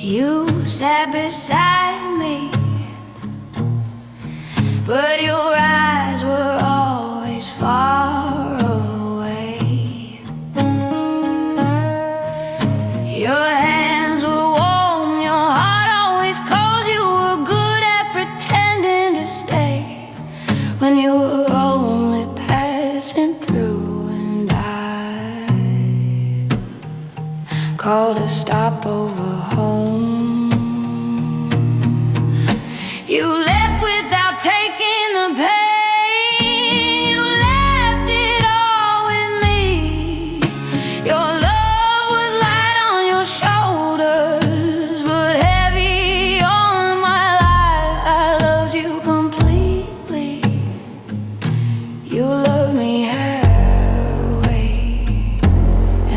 You sat beside me, but your eyes were always far away. Your hands were warm, your heart always cold. You were good at pretending to stay when you were only passing through. And I called a stopover home. You left without taking the pain. You left it all with me. Your love was light on your shoulders, but heavy on my life. I loved you completely. You loved me halfway,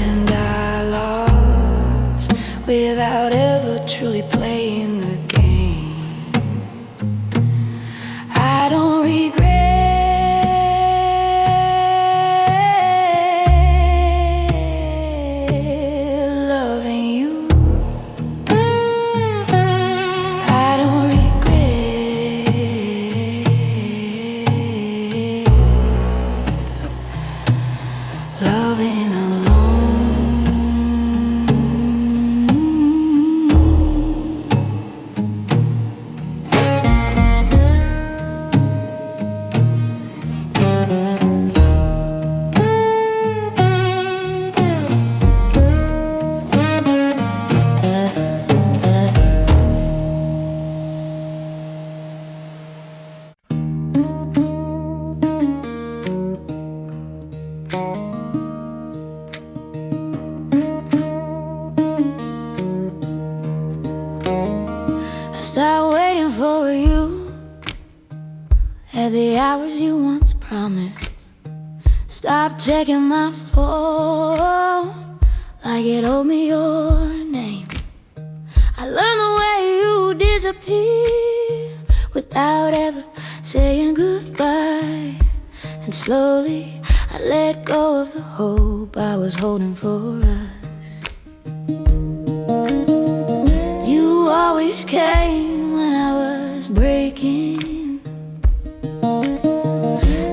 and I lost without ever truly playing the game. I don't regret loving you. I don't regret loving alone. I started waiting for you at the hours you once promised. Stop checking my phone like it owed me your name. I learned the way you disappear without ever saying goodbye. And slowly I let go of the hope I was holding for us. You always came when I was breaking.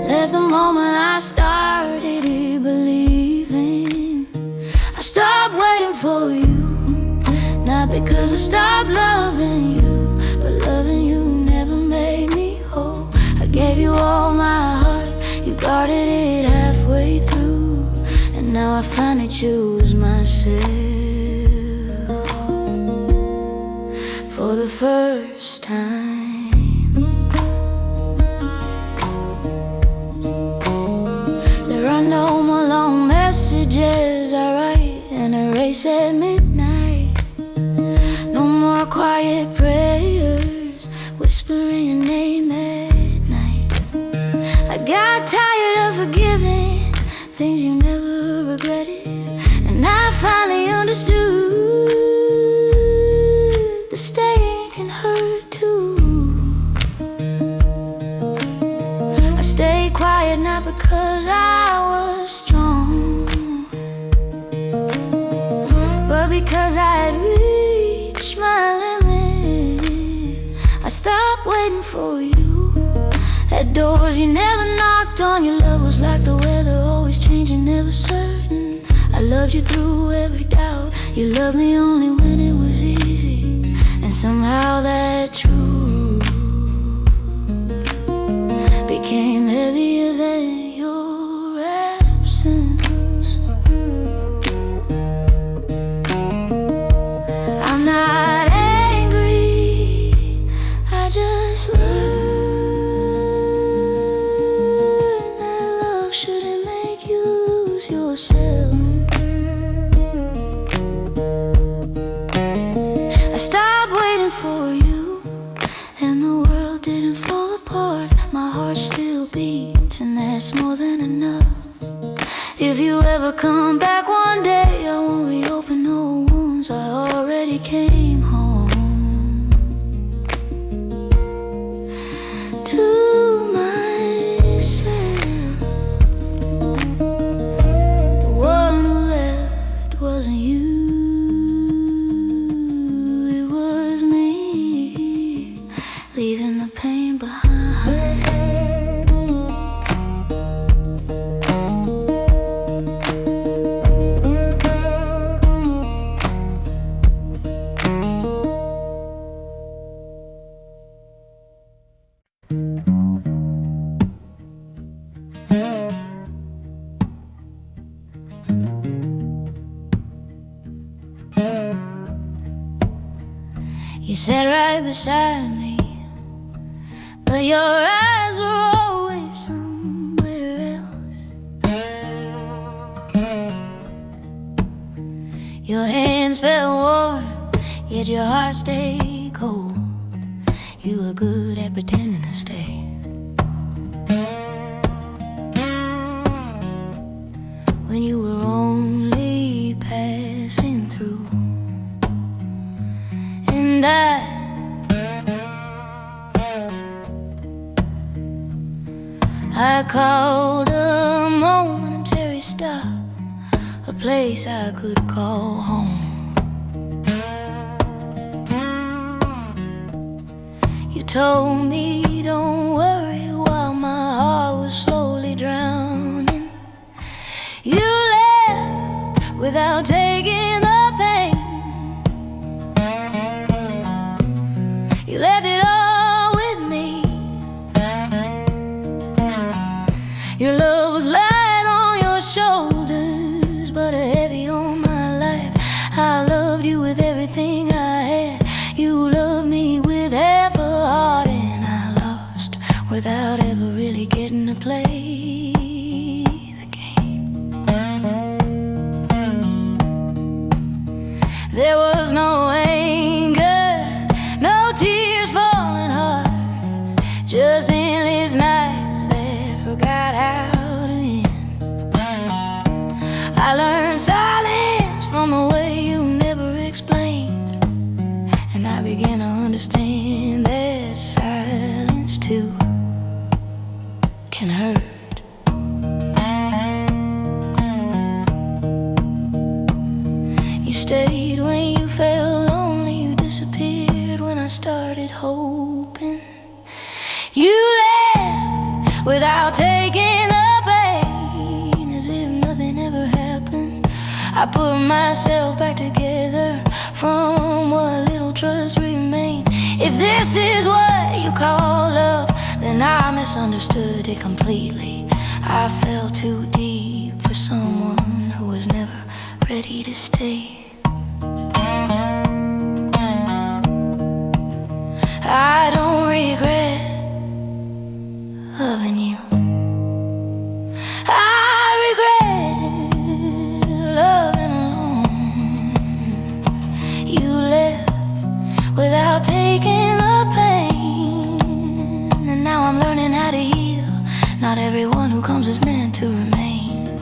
Left the moment I started believing. I stopped waiting for you, not because I stopped loving you, but loving you never made me whole. I gave you all my heart, you guarded it halfway through, and now I finally choose myself. For the first time, there are no more long messages I write and erase at midnight. No more quiet prayers whispering your name at night. I got tired of forgiving things you never regretted, and I finally understood the staying can hurt too. I stayed quiet not because I was strong, but because I had reached my limit. I stopped waiting for you at doors you never knocked on. Your love was like the weather, always changing, never certain. I loved you through every doubt. You loved me only when it was easy, and somehow that truth became heavier than your absence. I'm not angry, I just learned that love shouldn't make you lose yourself. I stopped waiting for you, and the world didn't fall apart. My heart still beats, and that's more than enough. If you ever come back one day, I won't reopen no wounds. I already came home to myself. The one who left wasn't you, it You sat right beside me, but your eyes were always somewhere else. Your hands felt warm, yet your heart stayed cold. You were good at pretending to stay. When you were only passing through. And I called a momentary stop, a place I could call home. You told me don't worry while my heart was slowly drowning. You left without taking the pain. You left it all with me. Your love was light on your shoulders, but heavy on my life. I loved you with everything I had. You loved me with half a heart, and I lost without ever really getting to play the game. There was no anger, no tears falling hard, just endless nights that forgot how to end. I learned silence from the way you never explained, and I began to understand that silence too can hurt. You stayed when you felt lonely, you disappeared when I started hoping. You left without taking the pain, as if nothing ever happened. I put myself back together from what little trust remained. If this is what you call love, then I misunderstood it completely. I fell too deep for someone who was never ready to stay. I don't regret loving you. I regret loving alone. You left without taking the pain, and now I'm learning how to heal. Not everyone who comes is meant to remain.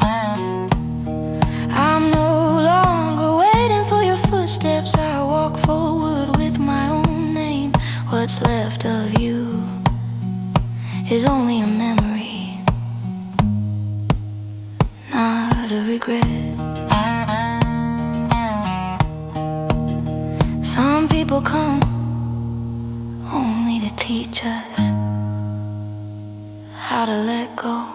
I'm no longer waiting for your footsteps. I walk forward with my own name. What's left of you is only a memory, not a regret. Some people come only to teach us how to let go.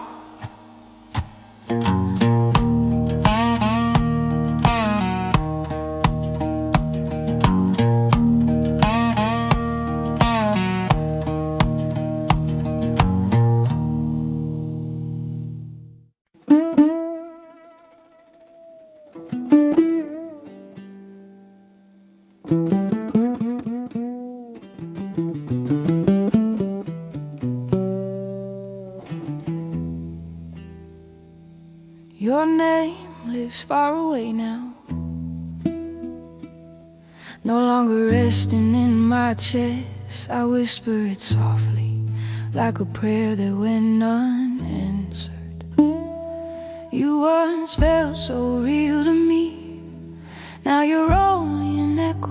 Your name lives far away now, no longer resting in my chest. I whisper it softly, like a prayer that went unanswered. You once felt so real to me, now you're only an echo,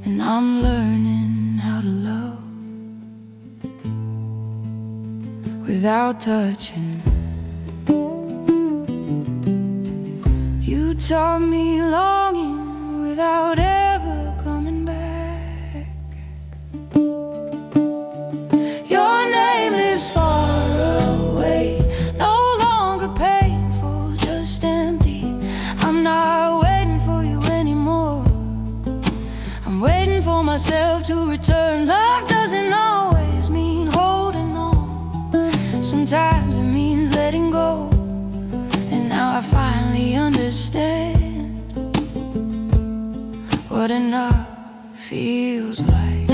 and I'm learning how to love without touching. You taught me longing without ever coming back. Your name lives far away, no longer painful, just empty. I'm not waiting for you anymore, I'm waiting for myself to return. Love doesn't always mean holding on, sometimes it means letting go. And now I finally understand what enough feels like.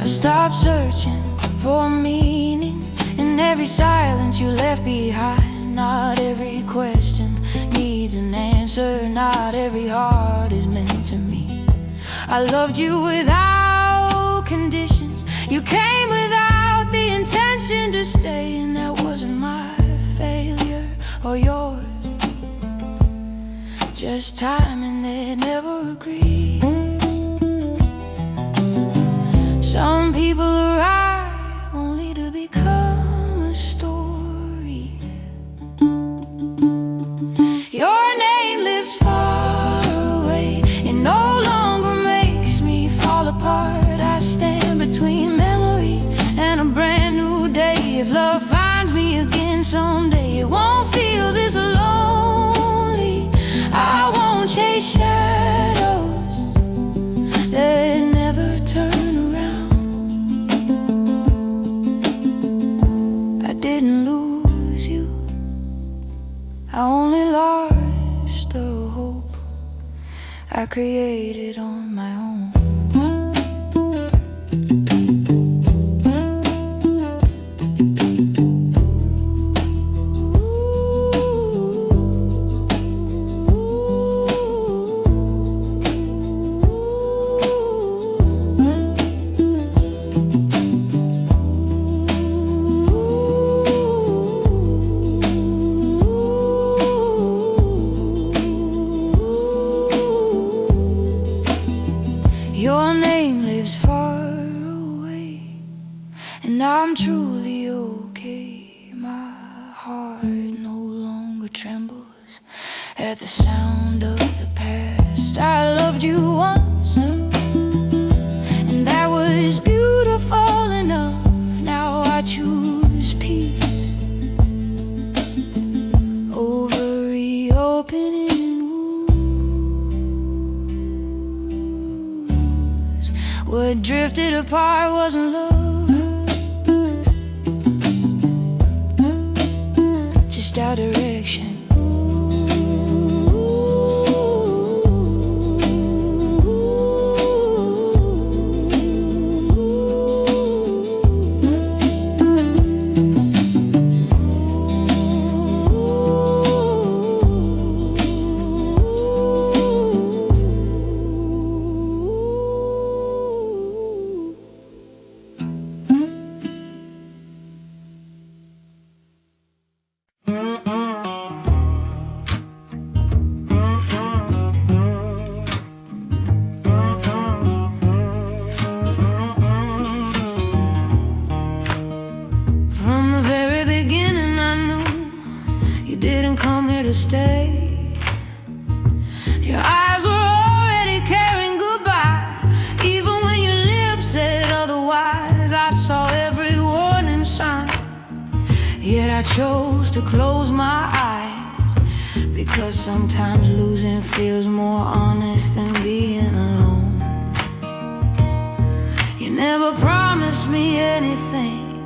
I stopped searching for meaning in every silence you left behind. Not every question needs an answer, not every heart is meant to meet. I loved you without conditions, you came without the intention to stay, and that wasn't my failure or yours, just timing that never agreed. Some people arrive only to become a story. Your name lives far away, it no longer makes me fall apart. I stand between memory and a brand new day. If love finds me again someday, it won't feel this lonely. I won't chase shadows that never turn around. I didn't lose you, I only lost the hope I created on my own. Your name lives far away, and I'm truly okay. My heart no longer trembles at the sound of the past. I loved you once, and that was beautiful enough. Now I choose peace over reopening. What drifted apart wasn't love, just our direction. Didn't come here to stay. Your eyes were already carrying goodbye, even when your lips said otherwise. I saw every warning sign, yet I chose to close my eyes, because sometimes losing feels more honest than being alone. You never promised me anything,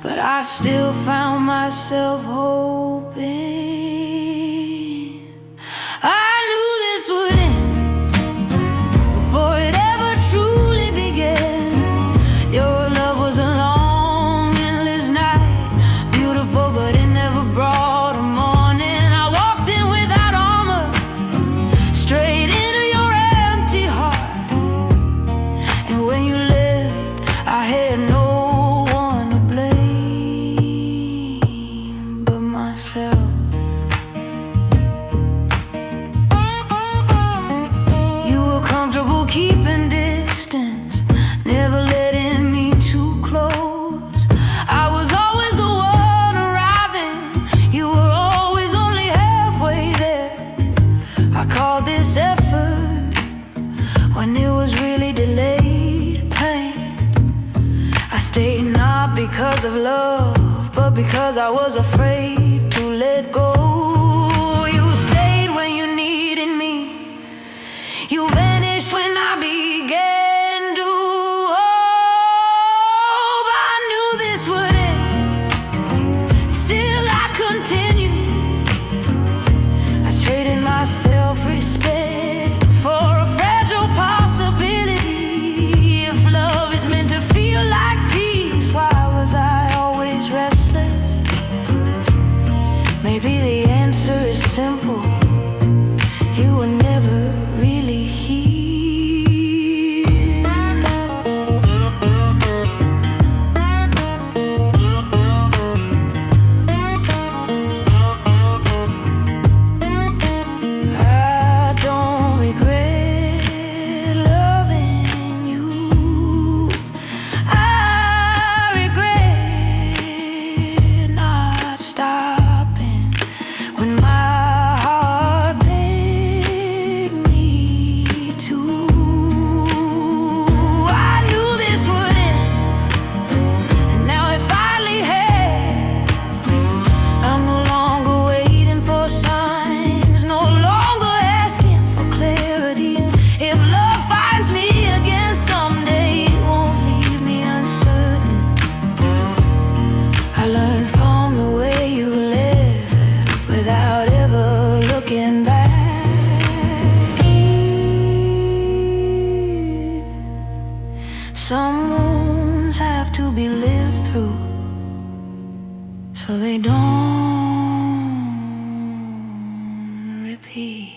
but I still found myself hoping. I knew this would end before it ever truly began. Your love was a long, endless night, beautiful, but it never brought a morning. I walked in without armor, straight into your empty heart, and when you left, I had no keeping distance, never letting me too close. I was always the one arriving, you were always only halfway there. I called this effort when it was really delayed pain. I stayed not because of love, but because I was afraid to let go. You stayed when you needed me, you vanished when I began to hope. I knew this would end, still I continued. I traded myself therapy.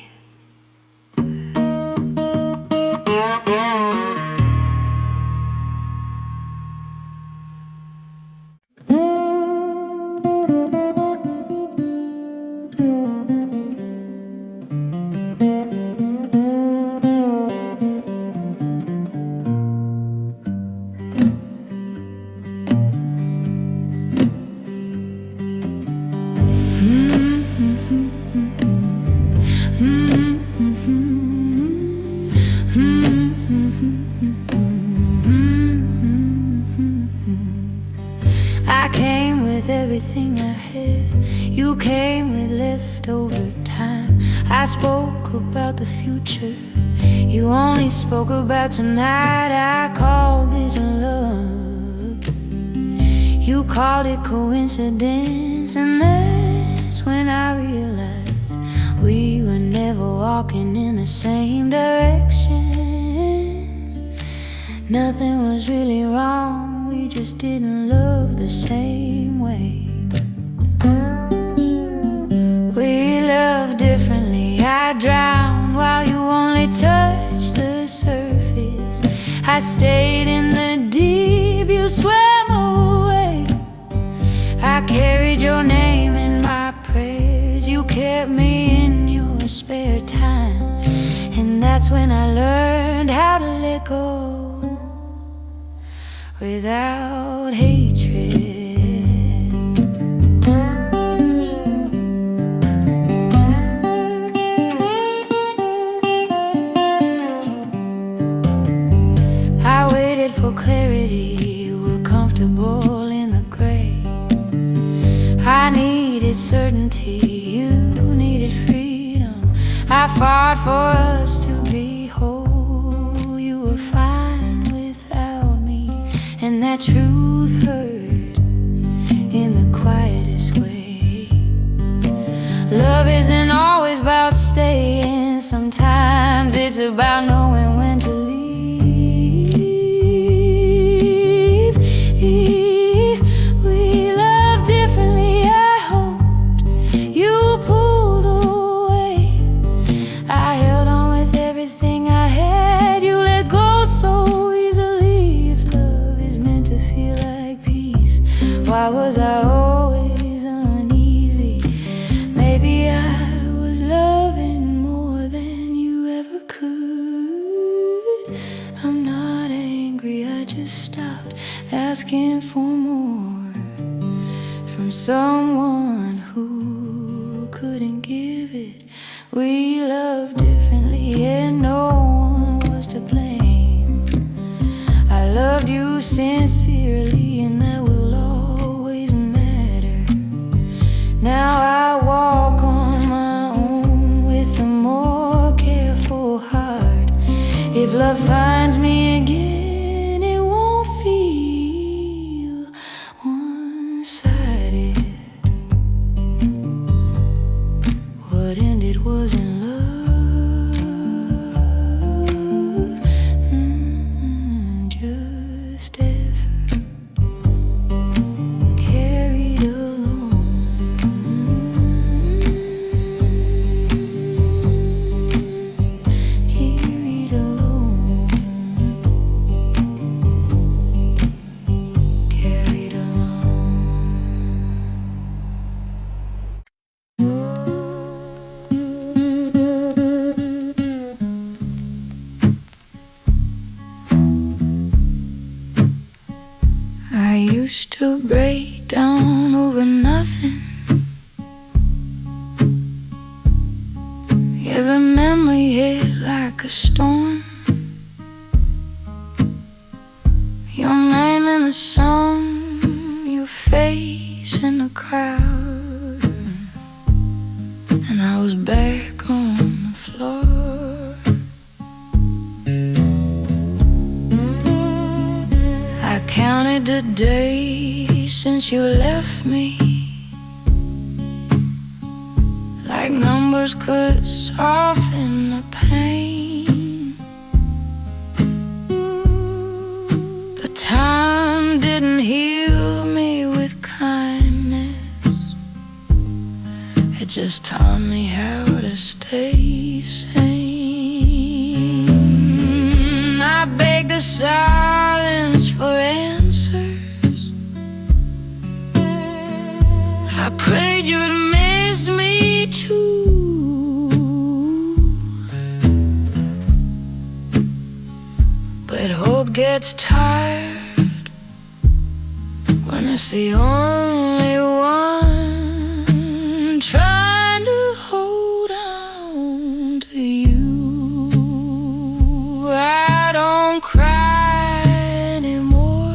I came with everything I had. You came with leftover time. I spoke about the future. You only spoke about tonight. I called this love. You called it coincidence. And that's when I realized we were never walking in the same direction. Nothing was really wrong, we just didn't love the same way. We loved differently. I drowned while you only touched the surface. I stayed in the deep, you swam away. I carried your name in my prayers. You kept me in your spare time. And that's when I learned how to let go without hatred. I waited for clarity. You were comfortable in the gray. I needed certainty. You needed freedom. I fought for us to be whole. You were fine without me, and that truth hurt in the quietest way. Love isn't always about staying. Sometimes it's about knowing when to leave. We love differently, I hoped. You pulled away. I held on with everything I had. You let go so easily. If love is meant to feel like peace, why was I always uneasy? Maybe I was loving more than you ever could. I'm not angry, I just stopped asking for more from someone who couldn't give it. We loved differently and no one was to blame. I loved you sincerely and that will always matter. Now I walk on my own with a more careful heart. If love finds me again, it won't feel one-sided. What ended wasn't love, just effort carried along. Carried along. Carried along. I used to break down over nothing. Every memory hit like a storm. Your name in the song, your face in the crowd, and I was back on the floor. I counted the days since you left me, like numbers could soften the pain. But time didn't heal me with kindness. It just taught me how to to stay sane. I begged the silence for answers. I prayed you'd miss me too. But hope gets tired when it's the only one trying to hold on to you. I don't cry anymore,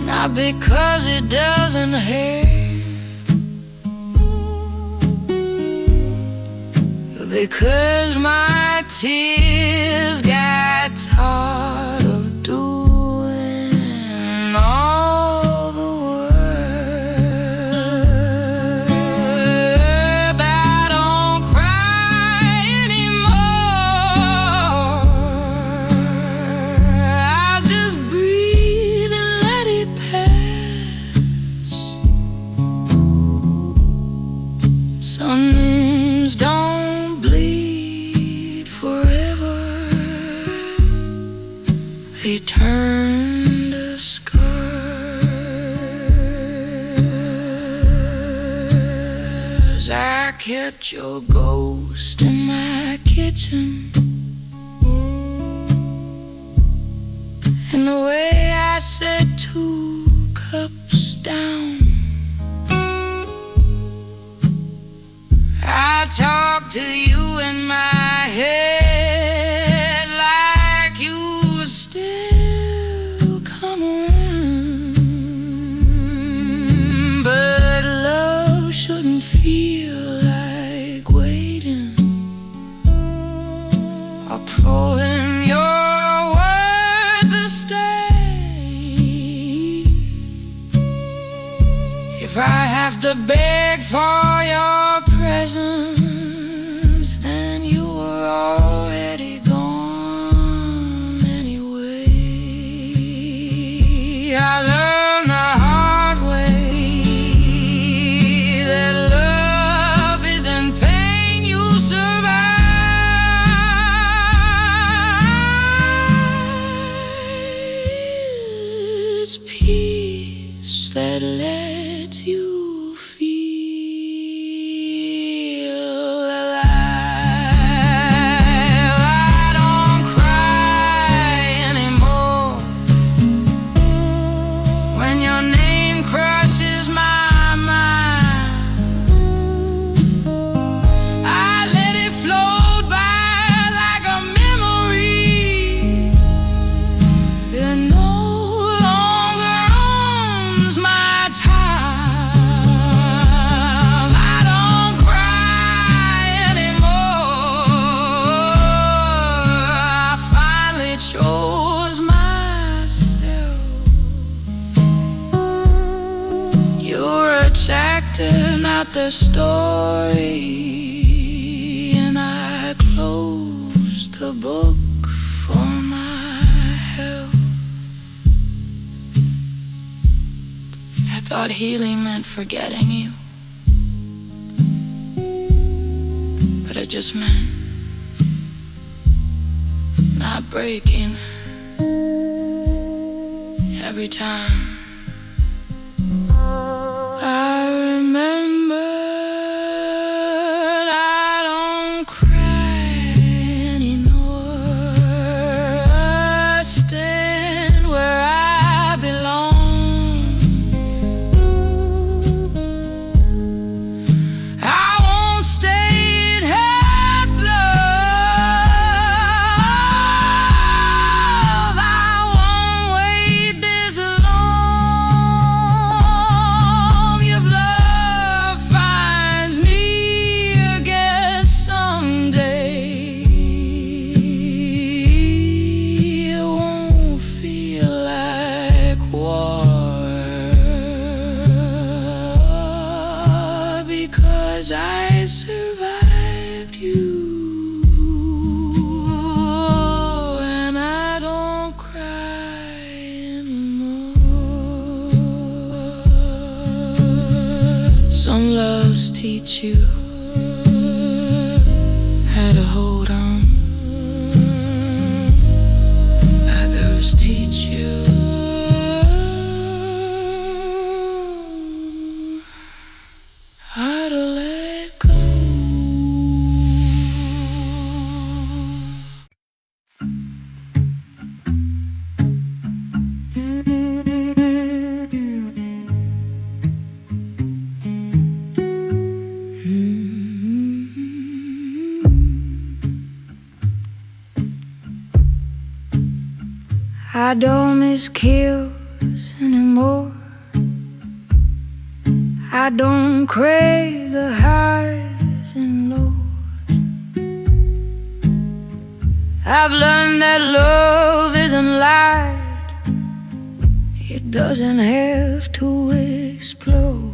not because it doesn't hurt, but because my tears got tired of doing all the work. I don't cry anymore. I'll just breathe and let it pass. Some moons don't bleed forever. They turn to scars. I kept your ghost in my kitchen, and the way I set 2 cups down, I talk to you in my head like you were still come around. But love shouldn't feel like waiting or proving you're worth the stay. If I have to beg for your presence, then you were already gone anyway. I learned the hard way that love isn't pain you survive. It's peace that lets you not the story, and I closed the book for my health. I thought healing meant forgetting you, but it just meant not breaking every time. I remembered I don't cry anymore. I stand where I belong. I won't stay in half love. I won't wait this long. I survived you, and I don't cry anymore. Some loves teach you hold on. Others teach you how to let go. I don't miss kills anymore. I don't crave the highs and lows. I've learned that love isn't light. It doesn't have to explode.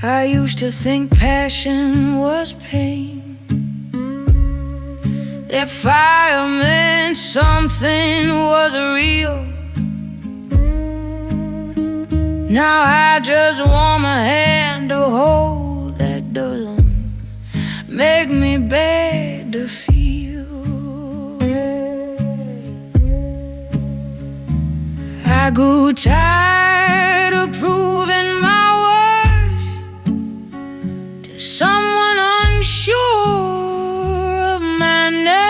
I used to think passion was pain, that fire meant something was real. Now I just want a hand to hold that doesn't make me bad to feel. I grew tired of proving my worth to someone unsure of my name.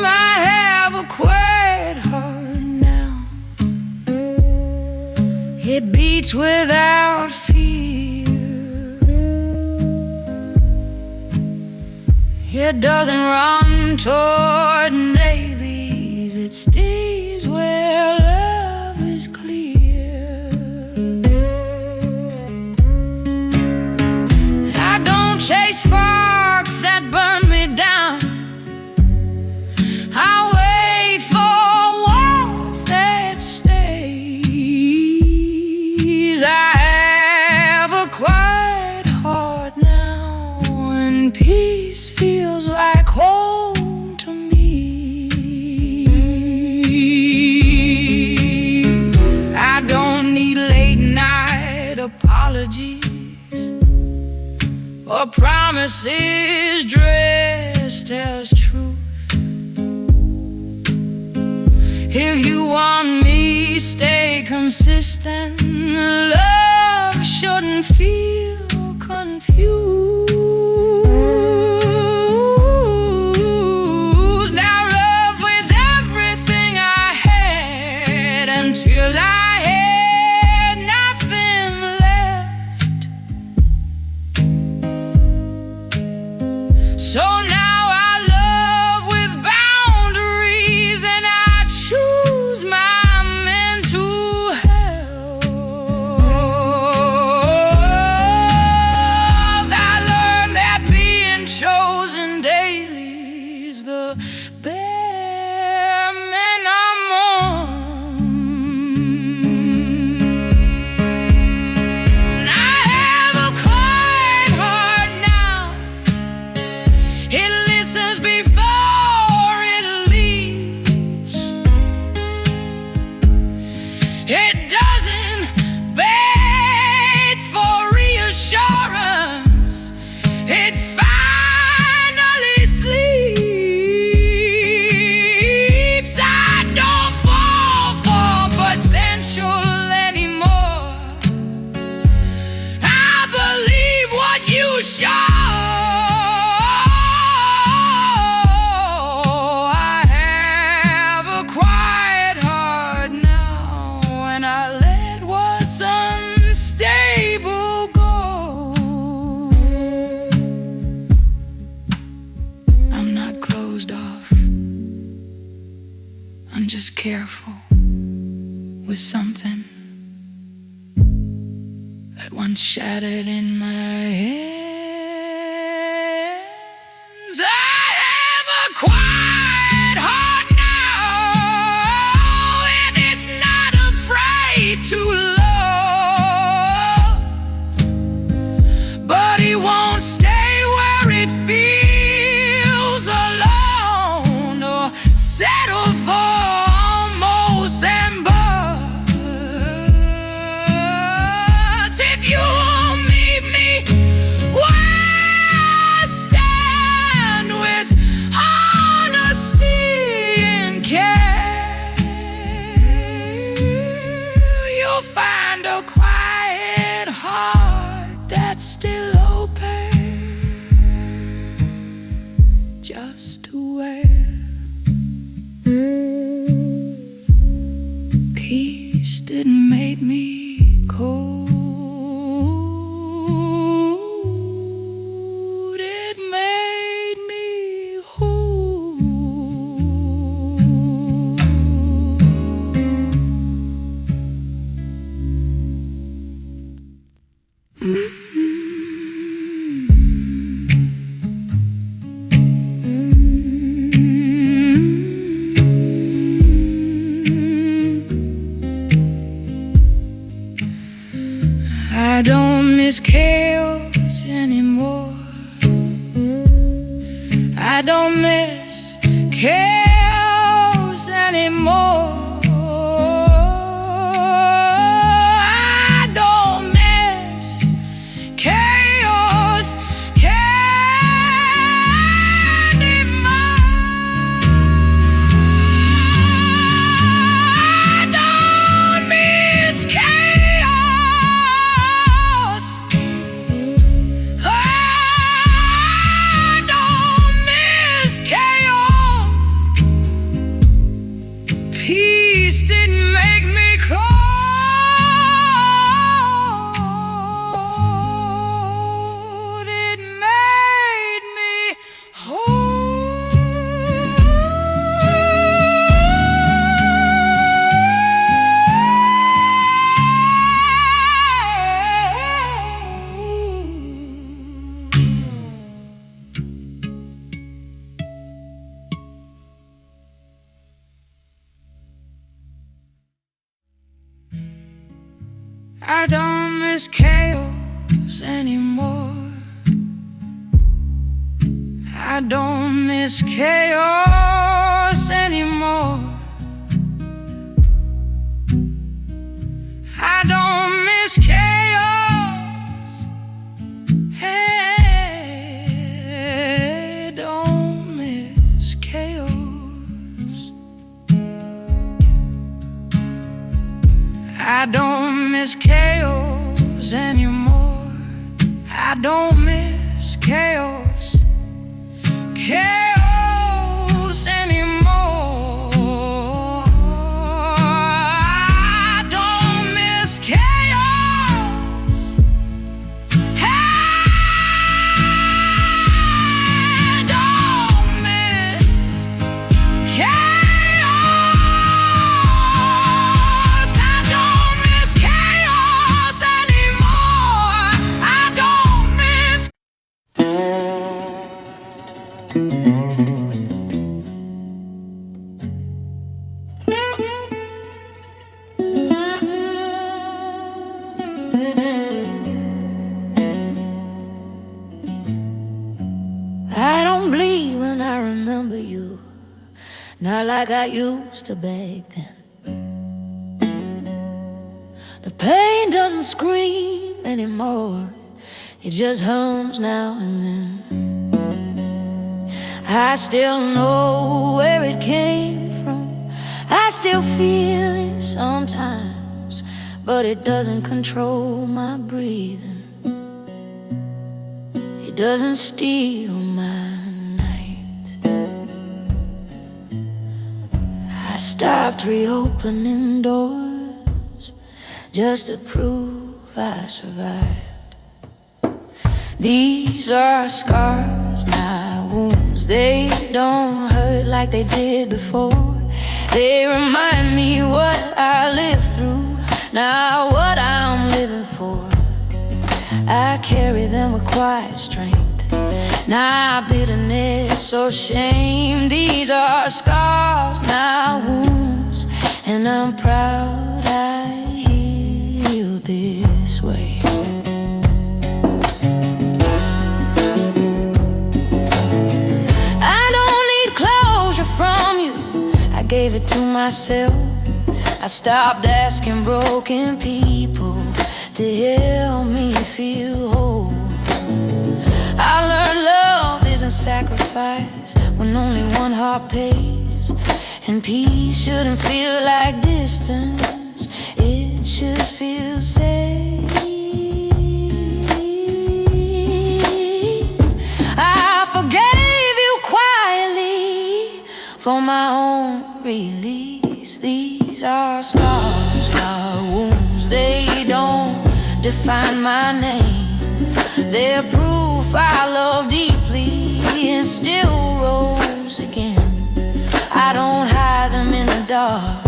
I have a quiet heart now. It beats without fear. It doesn't run toward neighbors. It stays where love is clear. I don't chase sparks that burn me down. I wait for warmth that stays. I have a quiet heart now, and peace feels like home to me. I don't need late night apologies or promises dressed as truth. If you want me, stay consistent. Love shouldn't feel confused. I love with everything I had until I had nothing left. So now I love with boundaries, and I choose my mental health. I learned that being chosen daily is the bare minimum. I have a quiet heart now. It listens before it leaves. It doesn't beg for reassurance. It finally sleeps. I don't fall for potential anymore. I believe what you show. I have a quiet heart now, and I let what's unstable go. I'm not closed off. I'm just careful with something that once shattered in my hands. I have a quiet heart now, and it's not afraid to love, but it won't stay where it feels alone, or settle for almost and buts. If you won't meet me heart's still open, just to where peace didn't make me cold. It made me whole. I don't miss chaos anymore. I don't miss chaos anymore. I don't miss chaos anymore. I don't miss chaos. I don't miss chaos. Peace didn't make me cold. It made me whole. I don't miss chaos anymore. I don't miss chaos anymore. I don't miss chaos. Hey, don't miss chaos. I don't miss chaos anymore. I don't miss chaos. Chaos anymore. I don't miss chaos. I don't miss chaos. I don't miss chaos anymore. I don't miss. I don't bleed when I remember you, not like I used to back then. The pain doesn't scream anymore, it just hums now and then. I still know where it came from, I still feel it sometimes, but it doesn't control my breathing. It doesn't steal my night. I stopped reopening doors just to prove I survived. These are scars, not wounds. They don't hurt like they did before. They remind me what I lived through, not what I'm living for. I carry them with quiet strength, not bitterness or shame. These are scars, not wounds, and I'm proud I healed this way. I don't need closure from you, I gave it to myself. I stopped asking broken people to help me feel whole. I learned love isn't sacrifice when only one heart pays. And peace shouldn't feel like distance, it should feel safe. forgave you quietly for my own release. These are scars, not wounds. They don't define my name. They're proof I love deeply and still rose again. I don't hide them in the dark,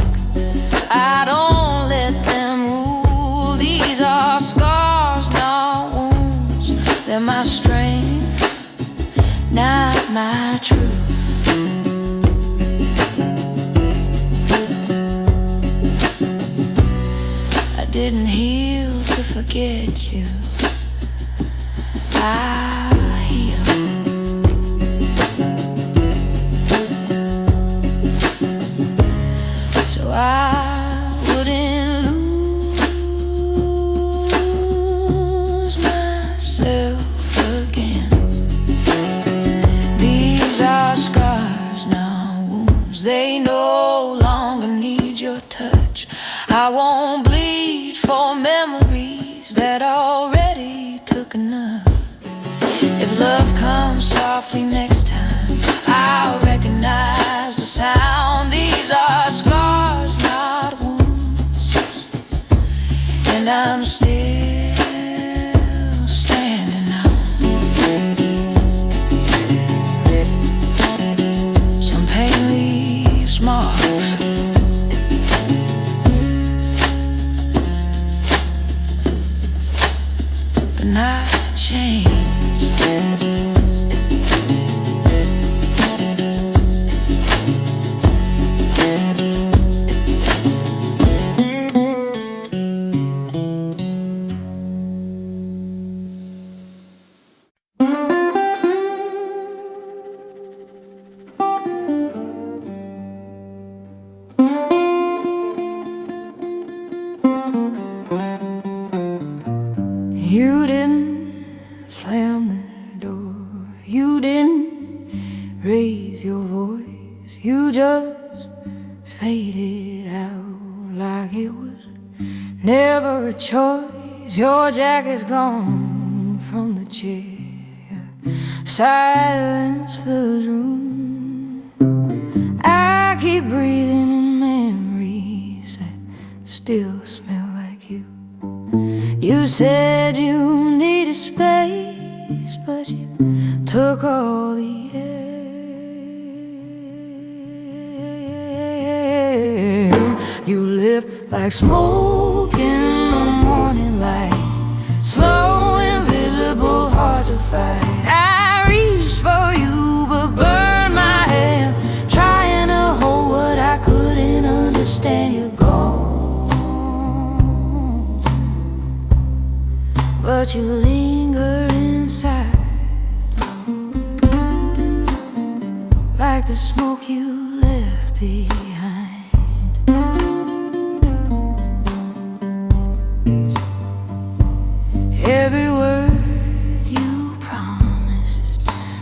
I don't let them rule. These are scars, not wounds. They're my strength, not my truth. I didn't heal to forget you, I heal. So I wouldn't lose myself again. These are scars, not wounds. They no longer need your touch. I won't bleed for memories that already took enough. If love comes softly next time, I'll recognize the sound. These are scars, not wounds, and I'm still standing up. Some pain leaves marks, but not chains. You didn't slam the door, you didn't raise your voice, you just faded out like it was never a choice. Your jacket's gone from the chair, silence fills the room. I keep breathing in memories that still smell like you. You said you needed space, but you took all the air. You lived like smoke in the morning light, slow, invisible, hard to fight. I reached for you but burned my hand, trying to hold what I couldn't understand. You're gone, but you linger inside, like the smoke you left behind. Every word you promised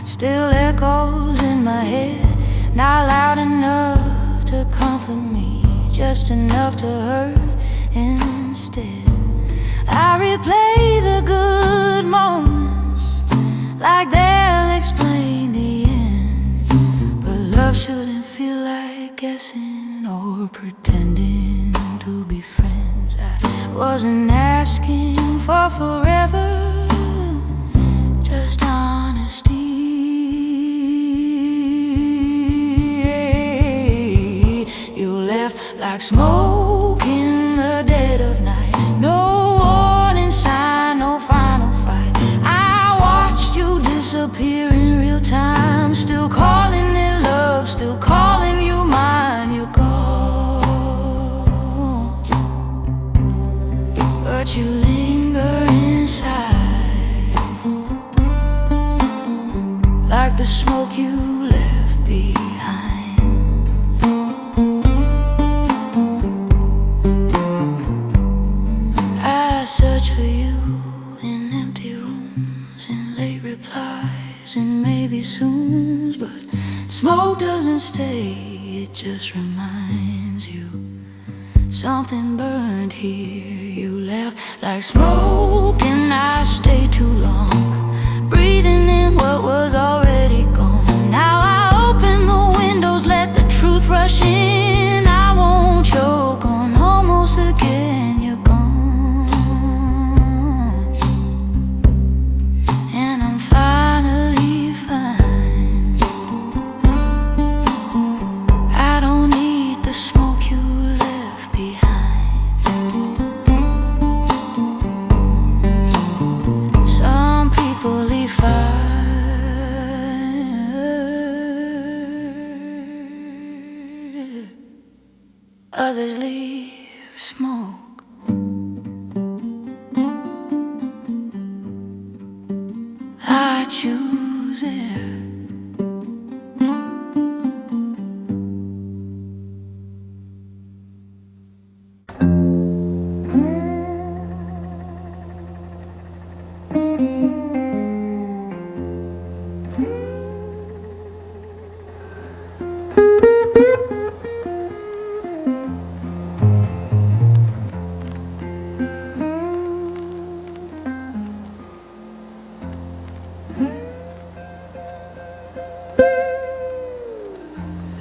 still echoes in my head, not loud enough to comfort me, just enough to hurt instead. I replay the good moments like they'll explain the end, but love shouldn't feel like guessing or pretending to be friends. I wasn't asking for forever, just honesty. You left like smoke in the dead of night, no warning sign, no final fight. I watched you disappear in real time, still calling it love, still calling you mine. You're gone, but you linger inside, like the smoke you left behind. I search for you in empty rooms, in late replies, and maybe soon, but smoke doesn't stay, it just reminds you something burned here. You left like smoke and I stayed too long, breathing in what was already rush in, I won't choke on almost again. You're gone, and I'm finally fine. I don't need the smoke you left behind. Some people leave fire, others leave smoke. I choose air.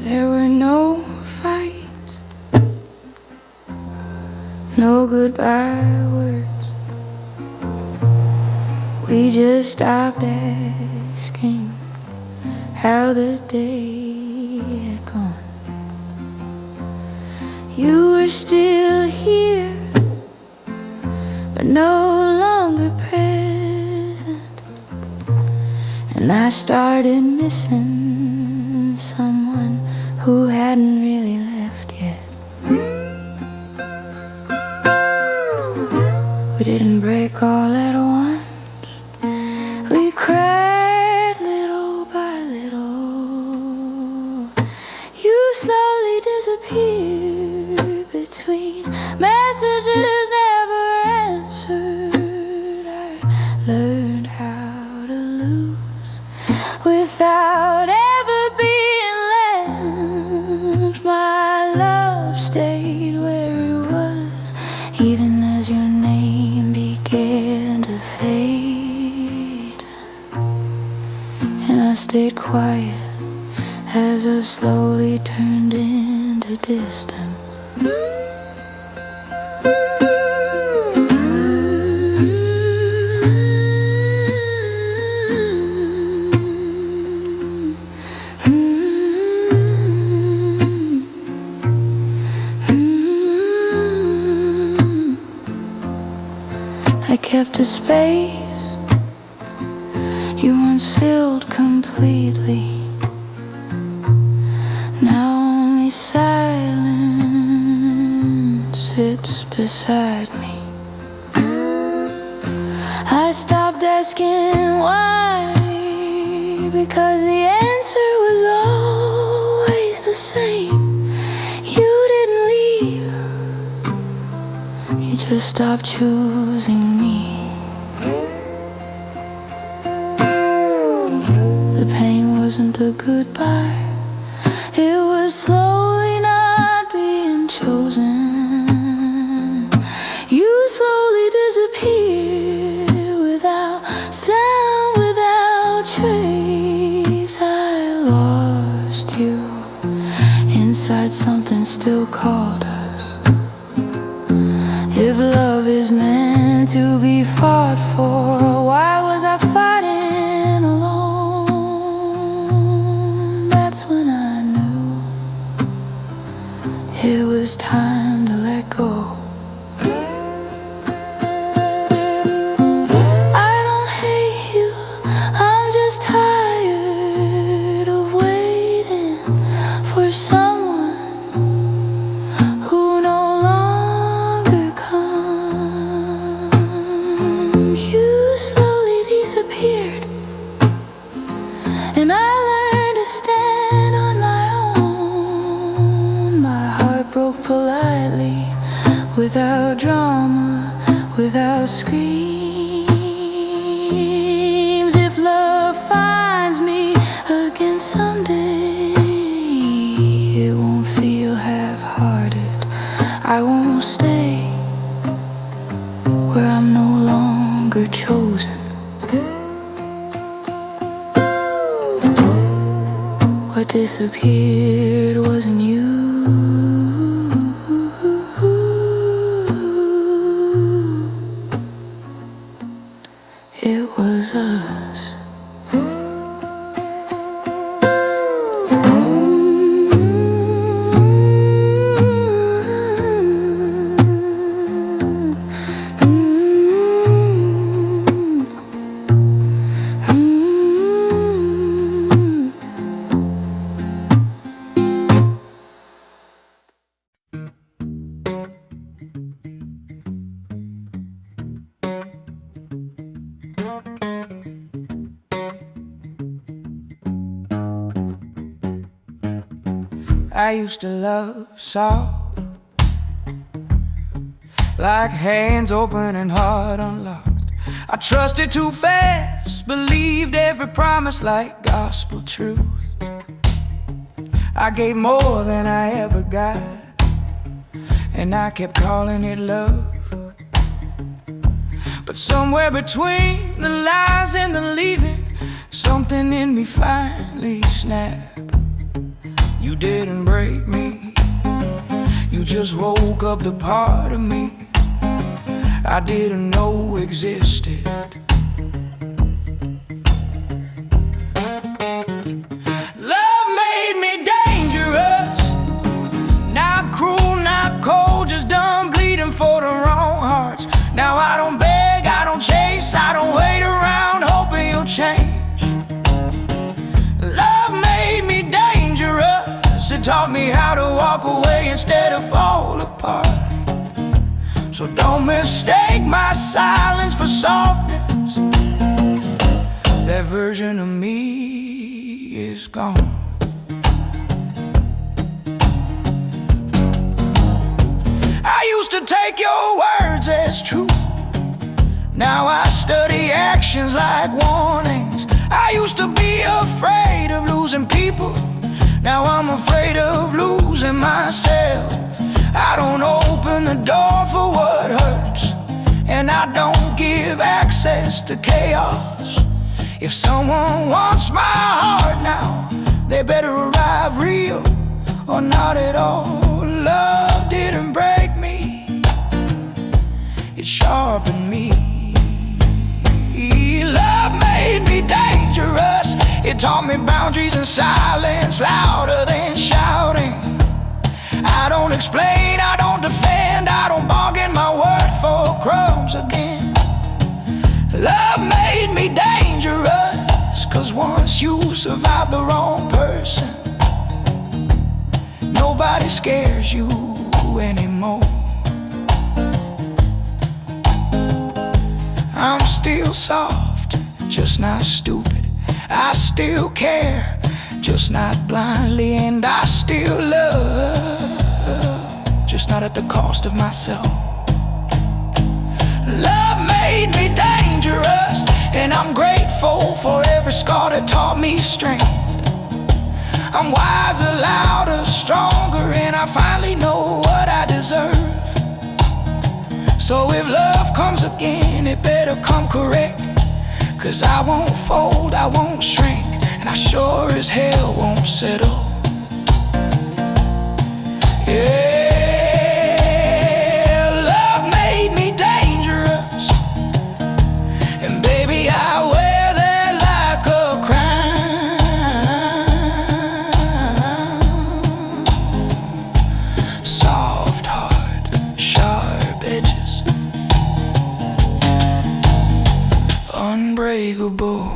There were no fights, no goodbye words. We just stopped asking how the day had gone. You were still here, but no longer present. And I started missing someone who hadn't really left yet. We didn't break all at once. We cried little by little. You slowly disappeared between messages never answered. I learned how to lose without ever being left. My love stayed where it was, even as your name began to fade. And I stayed quiet as I slowly turned into distance. I kept a space you once filled completely. Now only silence sits beside me. I stopped asking why, because the answer was always the same. You didn't leave, you just stopped choosing me. The pain wasn't the goodbye, it was slowly not being chosen. You slowly disappeared without sound, without trace. I lost you inside something still called us. If love is meant to be fought for, why was I fighting alone? That's when I knew it was time to let go. I don't hate you, I'm just tired of waiting for someone who no longer comes. You slowly disappeared, and I learned to stand on my own. My heart broke politely, without drama, without screams. If love finds me again someday, it won't feel half-hearted. I won't stay where I'm no longer chosen. What disappeared wasn't you. It was us. I used to love soft, like hands open and heart unlocked. I trusted too fast, believed every promise like gospel truth. I gave more than I ever got, and I kept calling it love. But somewhere between the lies and the leaving, something in me finally snapped. You didn't break me, you just woke up the part of me I didn't know existed. Love made me dangerous, not cruel, not cold, just done bleeding for the wrong hearts. Now I don't beg, I don't chase, I don't wait around hoping you'll change. Love made me dangerous, it taught me how to walk away instead of fall apart. So don't mistake my silence for softness. That version of me is gone. I used to take your words as true, now I study actions like warnings. I used to be afraid of losing people, now I'm afraid of losing myself. I don't open the door for what hurts, and I don't give access to chaos. If someone wants my heart now, they better arrive real or not at all. Love didn't break me, it sharpened me. Love made me dangerous, it taught me boundaries and silence louder than shouting. I don't explain, I don't defend, I don't bargain my word for crumbs again. Love made me dangerous, 'cause once you survive the wrong person, nobody scares you anymore. I'm still soft, just not stupid. I still care, just not blindly. And I still love, just not at the cost of myself. Love made me dangerous, and I'm grateful for every scar that taught me strength. I'm wiser, louder, stronger, and I finally know what I deserve. So if love comes again, it better come correct, 'cause I won't fold, I won't shrink, and I sure as hell won't settle. Yeah, love made me dangerous, and baby I wear that like a crown. Soft heart, sharp edges, unbreakable.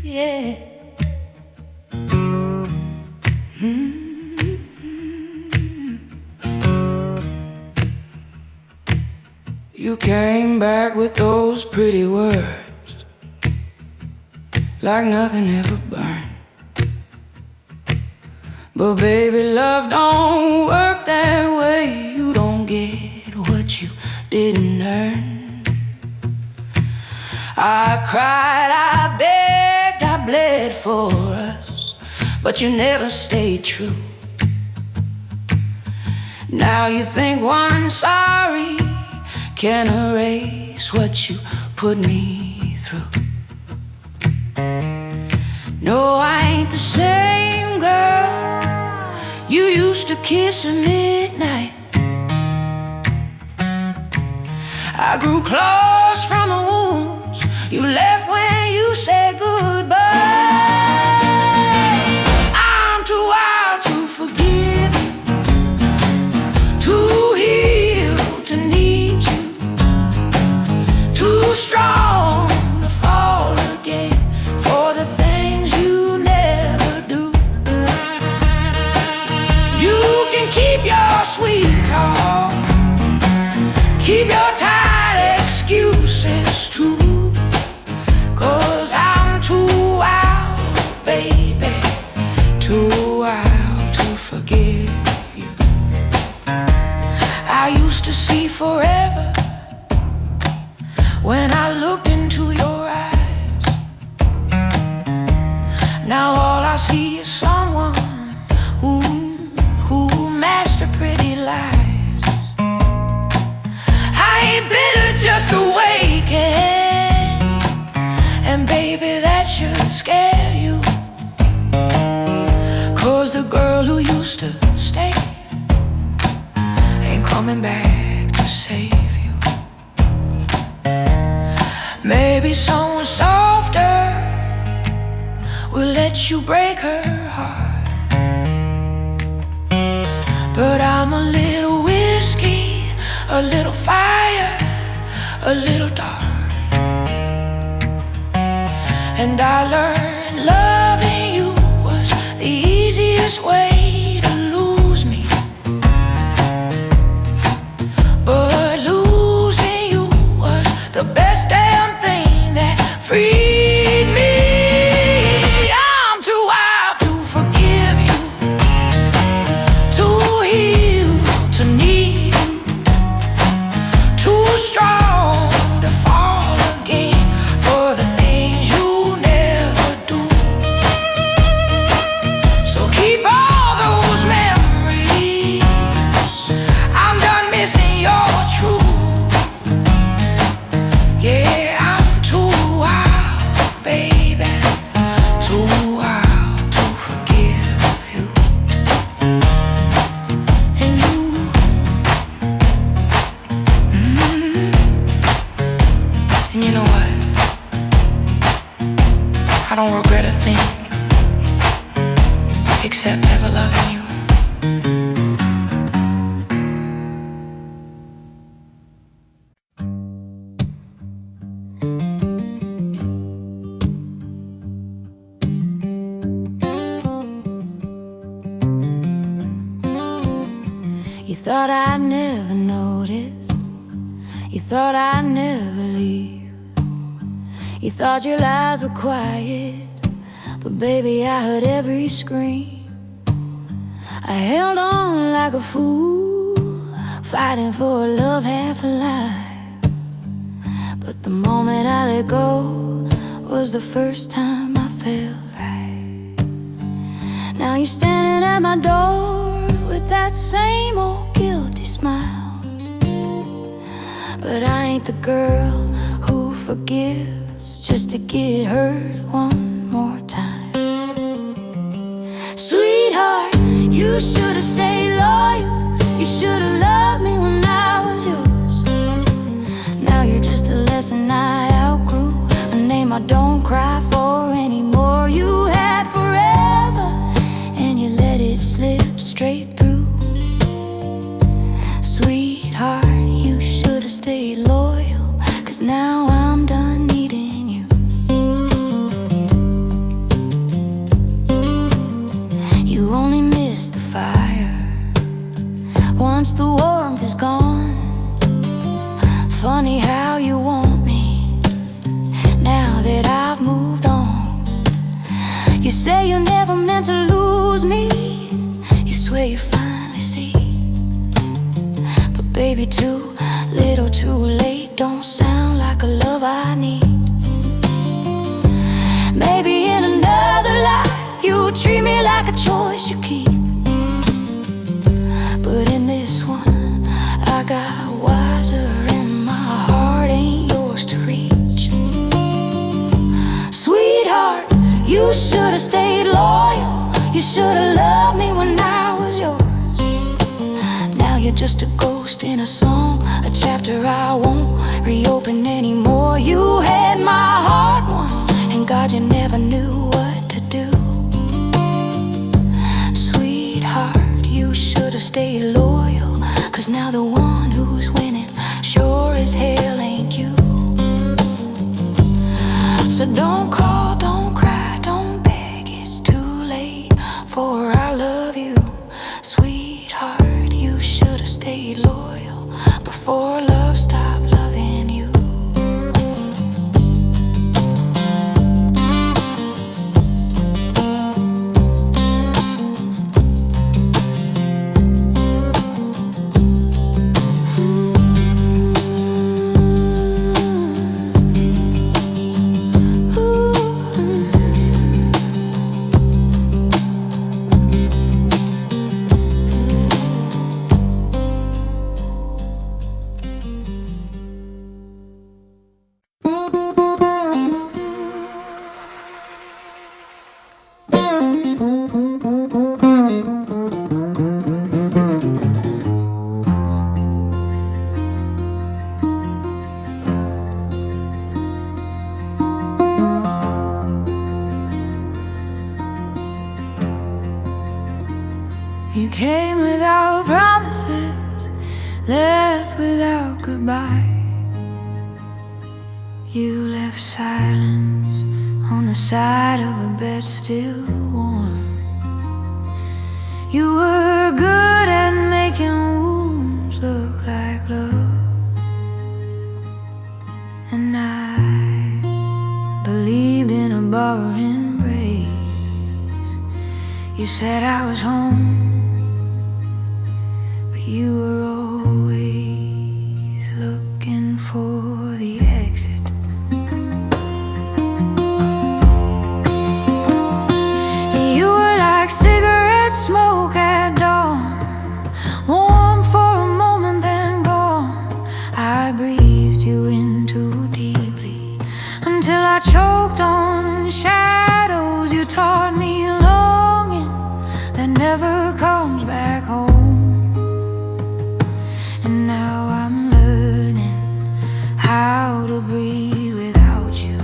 Yeah. You came back with those pretty words, like nothing ever burned. But baby, love don't work that way. You don't get I cried, I begged, I bled for us, but you never stayed true. Now you think one sorry can erase what you put me through. No, I ain't the same girl you used to kiss at midnight. I grew close from the wounds you left when you said goodbye. I'm too wild to forgive you, too healed to need you, too strong to fall again for the things you never do. You can keep your sweet talk, keep your tired excuses too, 'cause I'm too wild, baby, too wild to forgive you. I used to see forever when I looked into your eyes. Now all I see is someone who mastered pretty lies. I ain't bitter, just awakened, and baby, that should scare you, 'cause the girl who used to stay ain't coming back to save you. Maybe someone softer will let you break her heart, but I'm a little whiskey, a little fire, a little dark, and I learned loving you was the easiest way to lose me, but losing you was the best damn thing that freed me. I'm too wild to forgive you, too healed to need you, too strong to fall again for the things you never do. So keep all those memories, I'm done missing your truth. Yeah, I'm too wild, baby, too wild to forgive you. And you, and you know what? I don't regret a thing except ever loving you. You thought I'd never notice, you thought I'd never leave, you thought your lies were quiet, but baby, I heard every scream. I held on like a fool, fighting for a love half alive, but the moment I let go was the first time I felt right. Now you're standing at my door with that same old guilty smile, but I ain't the girl who forgives just to get hurt one more time. Sweetheart, you should've stayed loyal, you should've loved me when I was yours. Now you're just a lesson I outgrew, a name I don't cry for anymore. You had forever and you let it slip straight through. Sweetheart, you should've stayed loyal, 'cause now I'm done needing you. You only miss the fire once the warmth is gone. Funny how you want me now that I've moved on. You say you never meant to lose me, you swear you finally see, but baby, too little too late don't sound like a love I need. treat me like a choice you keep. But in this one, I got wiser, and my heart ain't yours to reach. Sweetheart, you should've stayed loyal. You should've loved me when I was yours. Now you're just a ghost in a song, a chapter I won't reopen anymore. You had my heart once, and God, you never knew what to do. Sweetheart, you should've stayed loyal, 'cause now the one who's winning sure as hell ain't you. So don't call, don't cry, don't beg, it's too late, for I love you. Sweetheart, you should've stayed loyal before love stopped loving you. You came without promises, left without goodbye. You left silence on the side of a bed still warm. You were good at making wounds look like love, and I believed in a borrowed embrace. You said I was home, you were always looking for the exit. You were like cigarette smoke at dawn, warm for a moment then gone. I breathed you in too deeply until I choked on shadows. You taught me longing that never comes back home. And now I'm learning how to breathe without you.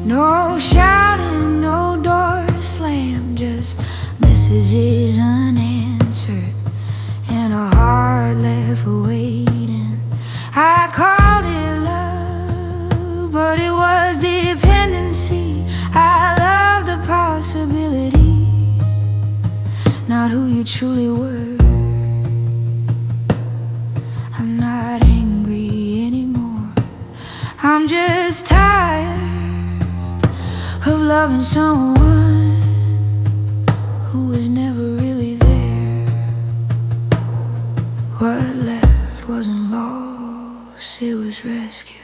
No shouting, no door slammed, just messages unanswered and a heart left waiting. I called it love, but it was dependency. I love the possibility, not who you truly were. I'm not angry anymore, I'm just tired of loving someone who was never really there. What left wasn't lost, it was rescued.